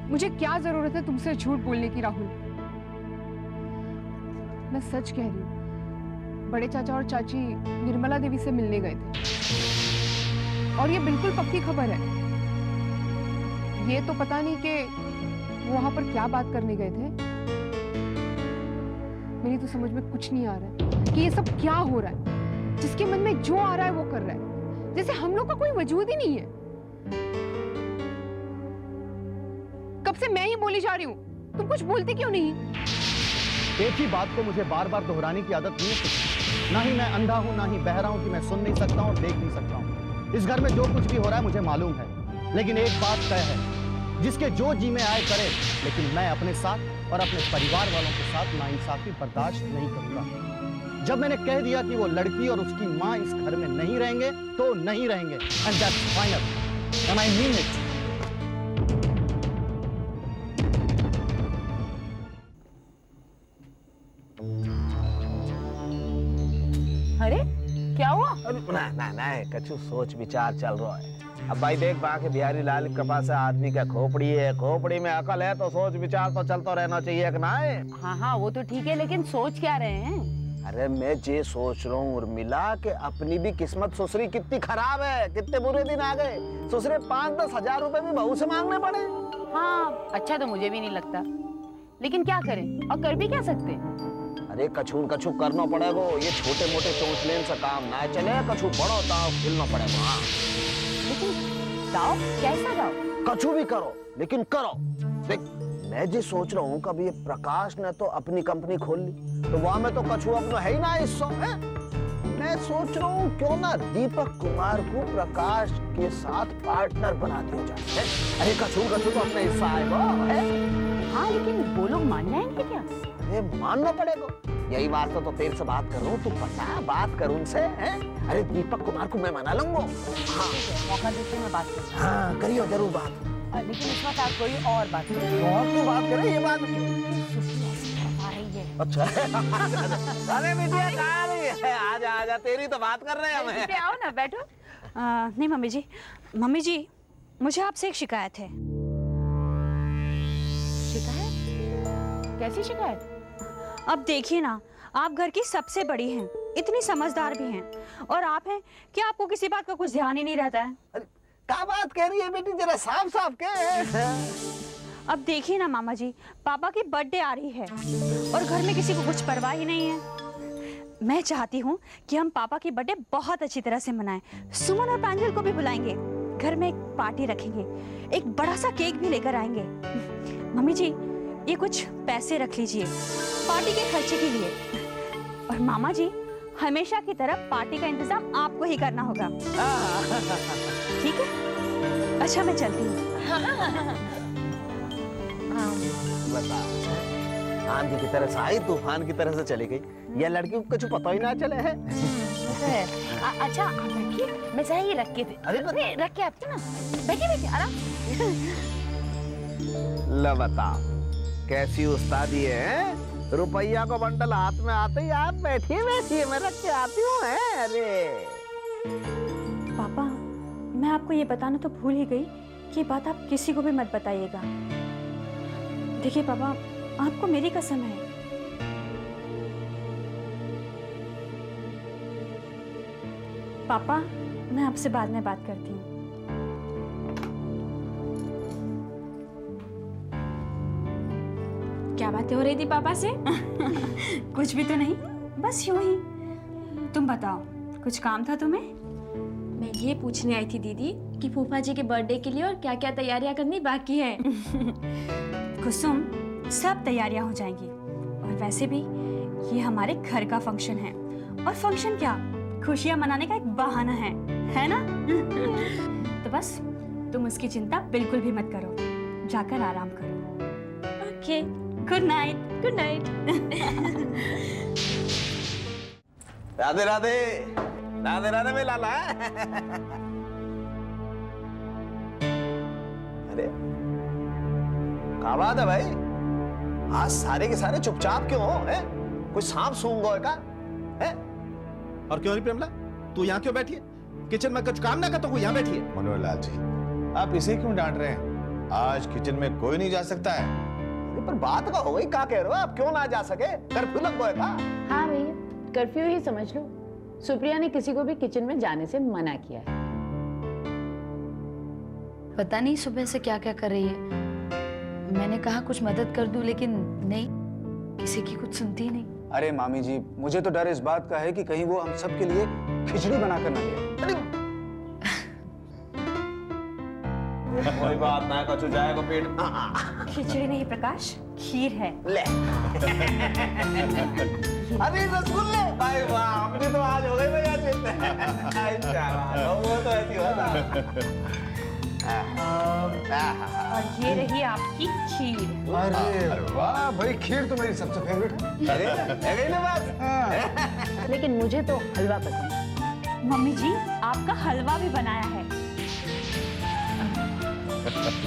मुझे क्या जरूरत है तुमसे झूठ बोलने की राहुल? मैं सच कह रही हूँ, बड़े चाचा और चाची निर्मला देवी से मिलने गए थे और ये बिल्कुल पक्की खबर है। ये तो पता नहीं कि वो वहां पर क्या बात करने गए थे। मेरी तो समझ में कुछ नहीं आ रहा है कि ये सब क्या हो रहा है। जिसके मन में जो आ रहा है वो कर रहा है, जैसे हम लोग का कोई वजूद ही नहीं है। कब से मैं ही बोली जा रही हूँ, तुम कुछ बोलते क्यों नहीं? एक ही बात को मुझे बार बार दोहराने की आदत नहीं है। ना ही मैं अंधा हूं, ना ही बहरा हूं कि मैं सुन नहीं सकता हूं और देख नहीं सकता हूं। इस घर में जो कुछ भी हो रहा है मुझे मालूम है, लेकिन एक बात तय है, जिसके जो जी में आए करे, लेकिन मैं अपने साथ और अपने परिवार वालों के साथ नाइंसाफी बर्दाश्त नहीं करूंगा। जब मैंने कह दिया कि वो लड़की और उसकी मां इस घर में नहीं रहेंगे तो नहीं रहेंगे, and that's final and I mean it. अरे क्या हुआ? ना कछु सोच विचार चल रहा है। अब भाई देख वहाँ के बिहारी लाल के पास आदमी का खोपड़ी है, खोपड़ी में अकल है तो सोच विचार तो चलता रहना चाहिए कि ना है? हाँ वो तो ठीक है, लेकिन सोच क्या रहे हैं? अरे मैं ये सोच रहा हूँ उर्मिला कि अपनी भी किस्मत ससुरी कितनी खराब है, कितने बुरे दिन आ गए। ससुरे 5-10 हजार रुपए भी बहू से मांगने पड़े। हाँ अच्छा तो मुझे भी नहीं लगता, लेकिन क्या करें और कर भी क्या सकते? अरे कछू करना पड़ेगा। ये छोटे मोटे चौंचलेन से काम ना चले, कछु बड़ो ताव खिलना पड़ेगा। हाँ लेकिन दाव कैसा दाव? कछु भी करो लेकिन करो। देख मैं जी सोच रहा हूँ कभी ये प्रकाश ने तो अपनी कंपनी खोल ली तो वहां में तो कछु अपना है ही ना हिस्सा है। मैं सोच रहा हूँ क्यों ना दीपक कुमार को प्रकाश के साथ पार्टनर बना दिया जाए। अरे कछु तो अपना हिस्सा आएगा है। हाँ लेकिन वो लोग मान जाएंगे क्या? अरे मानना पड़ेगा। यही बात तो तेरे से बात कर रहा हूँ, तू पता बात कर उनसे है? अरे दीपक कुमार को मैं मना लूंगा। हाँ मौका देते मैं बात करूँ। हाँ करियो जरूर बात। लेकिन इस वक्त आप कोई और बात करें। और तू बात करे ये बात। आ रही है। अच्छा अरे बिटिया कहाँ रही है? आजा तेरी तो बात कर रहे हैं हम। आओ ना बैठो। नहीं मम्मी जी मुझे आपसे एक शिकायत है। शिकायत? कैसी शिकायत? अब देखिए ना, आप घर की सबसे बड़ी हैं, इतनी समझदार भी हैं, और आप हैं कि आपको किसी बात का कुछ ध्यान ही नहीं रहता है। अरे क्या बात कह रही है बेटी, जरा साफ के। अब देखिए ना मामा जी, पापा की बर्थडे आ रही है और घर में किसी को कुछ परवाह ही नहीं है। मैं चाहती हूँ कि हम पापा की बर्थडे बहुत अच्छी तरह से मनाएं। सुमन और प्रांजल को भी बुलाएंगे, घर में एक पार्टी रखेंगे, एक बड़ा सा केक भी लेकर आएंगे। मम्मी जी ये कुछ पैसे रख लीजिए पार्टी के खर्चे के लिए, और मामा जी हमेशा की तरह पार्टी का इंतजाम आपको ही करना होगा। ठीक है? अच्छा मैं चलती हूँ। बताओ आंधी की तरह से आई, तूफान की तरह से चली गई। ये लड़की को कुछ पता ही ना चले है। अच्छा आप रखिए, मैं सही रख के दे। अरे रख के आपके ना, बैठिए आराम। लो बताओ कैसी उस्तादी है? रुपया को बंडल हाथ में आते ही आप बैठिए मैं रख के आती हूँ। अरे पापा मैं आपको ये बताना तो भूल ही गई कि बात आप किसी को भी मत बताइएगा। देखिए पापा आपको मेरी कसम है। पापा मैं आपसे बाद में बात करती हूँ। क्या बातें हो रही थी पापा से? कुछ भी तो नहीं, बस यूं ही। तुम बताओ कुछ काम था तुम्हें? मैं ये पूछने आई थी दीदी कि फूफा जी के बर्थडे के लिए और क्या क्या तैयारियां करनी बाकी है। कुसुम सब तैयारियां हो जाएंगी, और वैसे भी ये हमारे घर का फंक्शन है, और फंक्शन क्या खुशियां मनाने का एक बहाना है ना? तो बस तुम उसकी चिंता बिल्कुल भी मत करो, जाकर आराम करो। Okay good night. Good night. Radhe Radhe Radhe Radhe में लाला। अरे क्या बात है भाई, आज सारे के सारे चुपचाप क्यों हो? है कोई सांप सूंघ गए का है? और क्यों नहीं प्रेमला, तू यहाँ क्यों बैठी है? किचन में कुछ काम ना कर तो यहाँ बैठी है। मनोहर लाल जी आप इसे क्यों डांट रहे हैं? आज किचन में कोई नहीं जा सकता है। पर बात का हो गई, क्या कह रहे हो आप? क्यों ना जा सके? कर्फ्यू लग गया था। हाँ भैया, कर्फ्यू ही समझ लो। सुप्रिया ने किसी को भी किचन में जाने से मना किया है। पता नहीं सुबह से क्या क्या कर रही है। मैंने कहा कुछ मदद कर दूं, लेकिन नहीं, किसी की कुछ सुनती ही नहीं। अरे मामी जी, मुझे तो डर इस बात का है कि कहीं वो हम सब के लिए खिचड़ी बना कर ना दे। कोई बात ना, कछु जाएगा पेट। खिचड़ी नहीं प्रकाश, खीर है। ले। अरे रसगुल्ले, भाई वाह, अपनी तो आज हो गई भैया चिंता। वो तो ऐसी होता। और ये रही आपकी खीर। अरे वाह भाई, खीर तो मेरी सबसे फेवरेट है। अरे ना बात। लेकिन मुझे तो हलवा पसंद है। मम्मी जी, आपका हलवा भी बनाया है।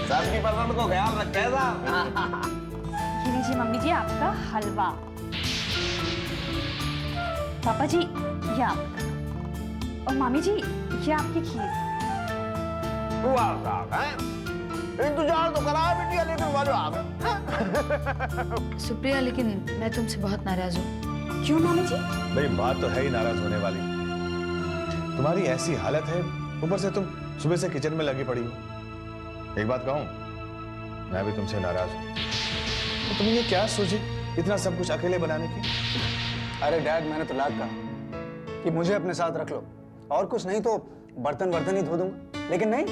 सबकी पसंद को ख्याल रखे साहब। ये लीजिए मम्मी जी, आपका हलवा। पापा जी, ये आपका। और मामी जी, ये आपकी खीर। वाह साहब, हैं? इंतजार तो करा बिटिया, लेकिन वालो आ गए। सुप्रिया, लेकिन मैं तुमसे बहुत नाराज हूँ। क्यों मामी जी? भाई बात तो है ही नाराज होने वाली। तुम्हारी ऐसी हालत है, ऊपर से तुम सुबह से किचन में लगी पड़ी हो। एक बात कहूं, मैं भी तुमसे नाराज हूं। तो तुम ये क्या सोचे इतना सब कुछ अकेले बनाने की? अरे डैड, मैंने तो लाख कहा कि मुझे अपने साथ रख लो, और कुछ नहीं तो बर्तन ही धो दूंगा। लेकिन नहीं,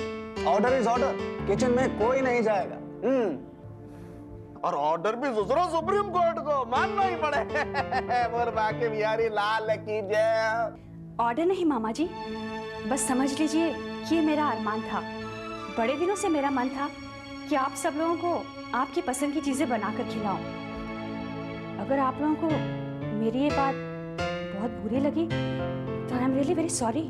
ऑर्डर इज ऑर्डर। किचन में कोई नहीं जाएगा। और ऑर्डर भी दूसरा सुप्रीम कोर्ट को मानना ही पड़े। और बाकी बिहारी लाल की जय। ऑर्डर नहीं मामा जी, बस समझ लीजिए कि ये मेरा अरमान था। बड़े दिनों से मेरा मन था कि आप सब लोगों को आपकी पसंद की चीजें बनाकर खिलाऊं। अगर आप लोगों को मेरी ये बात बहुत बुरी लगी तो I am really very sorry.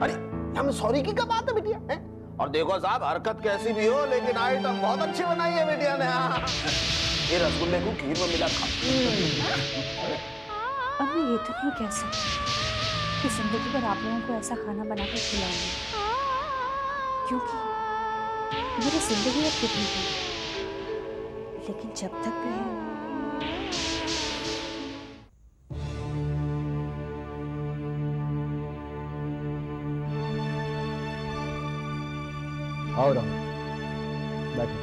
अरे हम सॉरी की क्या बात है बिटिया, हैं? और देखो साहब, हरकत कैसी भी हो, लेकिन आइटम बहुत अच्छी बनाई है बिटिया ने। ये रसगुल्ले को खीर में मिला खा। अब मैं ये तो नहीं कह सकती कि जिंदगी भर आप लोगों को ऐसा खाना बनाकर खिलाऊंगी, क्योंकि मेरी जिंदगी अब कितनी है, लेकिन जब तक भी है और बैठो।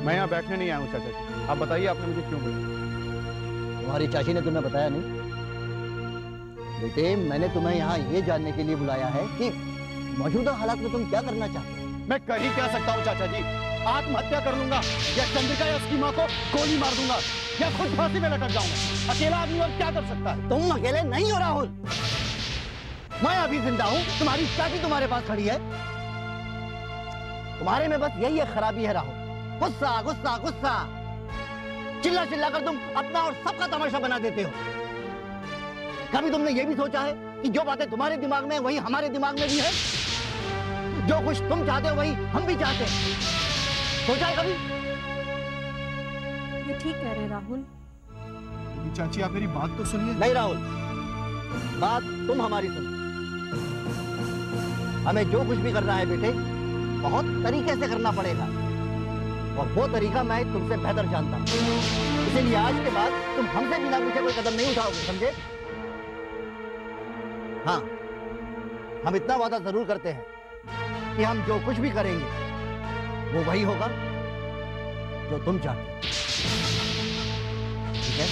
मैं यहाँ बैठने नहीं आया हूँ चाचा जी। आप बताइए, आपने मुझे क्यों बुलाया? तुम्हारी चाची ने तुम्हें बताया नहीं? बेटे, मैंने तुम्हें यहाँ ये जानने के लिए बुलाया है कि मौजूदा हालात में तुम क्या करना चाहते हो। मैं कर ही क्या सकता हूँ चाचा जी? आत्महत्या कर लूंगा, या चंद्रिका या उसकी माँ को गोली मार दूंगा, या खुद फांसी में लटक जाऊंगा। अकेला आदमी और क्या कर सकता है? तुम अकेले नहीं हो राहुल। मैं अभी जिंदा हूँ, तुम्हारी चाची तुम्हारे पास खड़ी है। तुम्हारे में बस यही एक खराबी है राहुल, गुस्सा गुस्सा गुस्सा। चिल्ला चिल्ला कर तुम अपना और सबका तमाशा बना देते हो। कभी तुमने ये भी सोचा है कि जो बातें तुम्हारे दिमाग में वही हमारे दिमाग में भी है? जो कुछ तुम चाहते हो वही हम भी चाहते हैं। सोचा है कभी? ये ठीक कह रहे राहुल। चाची, आप मेरी बात तो सुनिए। नहीं राहुल, बात तुम हमारी सुनो। हमें जो कुछ भी करना है बेटे, बहुत तरीके से करना पड़ेगा, और वो तरीका मैं तुमसे बेहतर जानता हूँ। इसीलिए आज के बाद तुम हमसे बिना पूछे कोई कदम नहीं उठाओगे, समझे? हाँ, हम इतना वादा जरूर करते हैं कि हम जो कुछ भी करेंगे वो वही होगा जो तुम चाहते हो। ठीक है?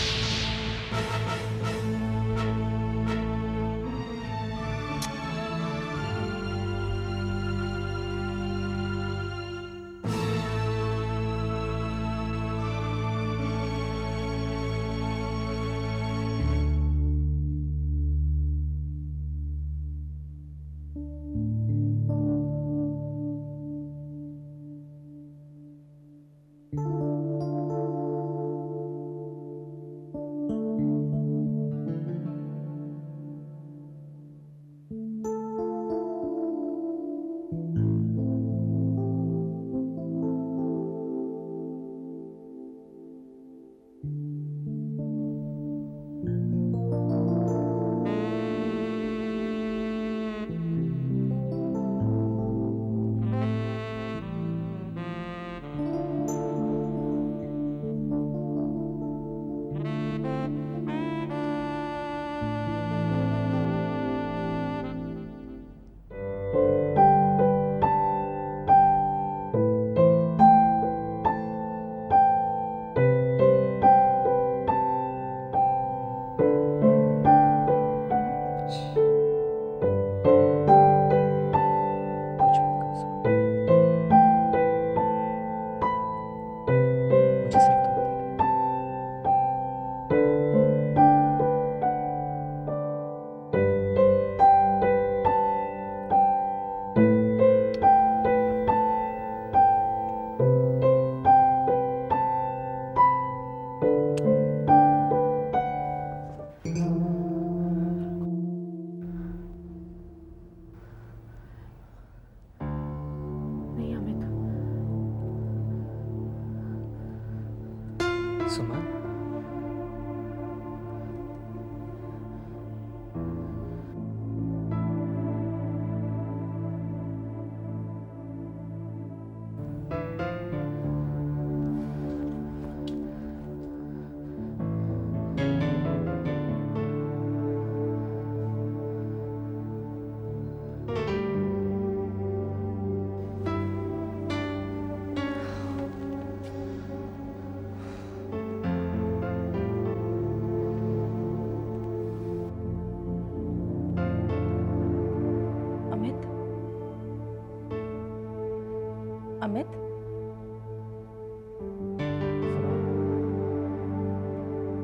अमित,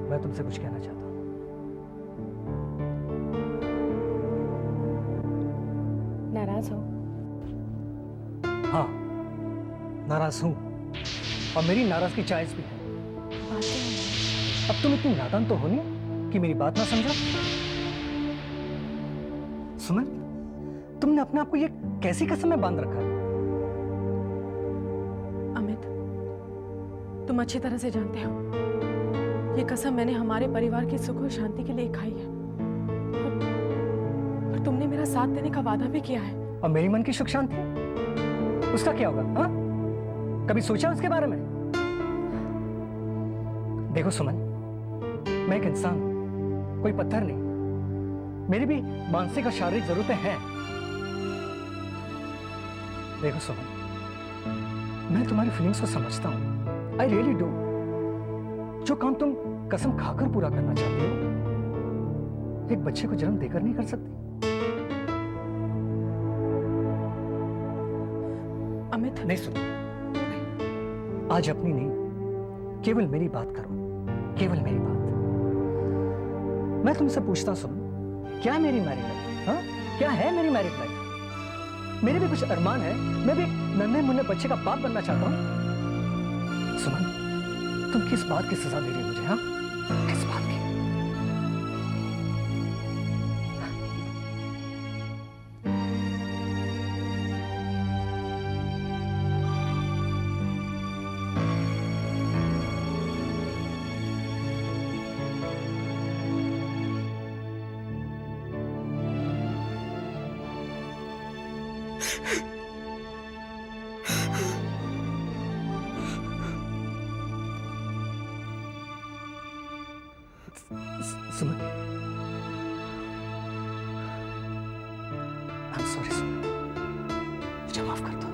मैं तुमसे कुछ कहना चाहता हूँ। नाराज हो? हाँ, नाराज हूँ, और मेरी नाराजगी जायज भी है। अब तुम इतनी नादान तो हो नहीं कि मेरी बात ना समझो। सुमन, तुमने अपने आप को ये कैसी कसम में बांध रखा है? अमित, तुम अच्छी तरह से जानते हो, ये कसम मैंने हमारे परिवार की सुख और शांति के लिए खाई है, और तुमने मेरा साथ देने का वादा भी किया है। और मेरी मन की सुख शांति, उसका क्या होगा? हाँ, कभी सोचा उसके बारे में? देखो सुमन, मैं एक इंसान हूं, कोई पत्थर नहीं। मेरी भी मानसिक और शारीरिक जरूरतें हैं। देखो सुमन, मैं तुम्हारी फीलिंग्स को समझता हूं, आई रियली डू। जो काम तुम कसम खाकर पूरा करना चाहते हो, एक बच्चे को जन्म देकर नहीं कर सकती। अमित, नहीं सुनो, आज अपनी नहीं, केवल मेरी बात करो, केवल मेरी बात। मैं तुमसे पूछता सुनो, क्या मेरी मैरिड लाइफ? हाँ, क्या है मेरी मैरिड लाइफ? मेरे भी कुछ अरमान है, मैं भी नन्हे मुन्ने बच्चे का बाप बनना चाहता हूं। सुमन, तुम किस बात की सजा दे रही हो मुझे? हाँ, किस बात की? सुमन, I'm sorry सुमन, मुझे माफ कर दो।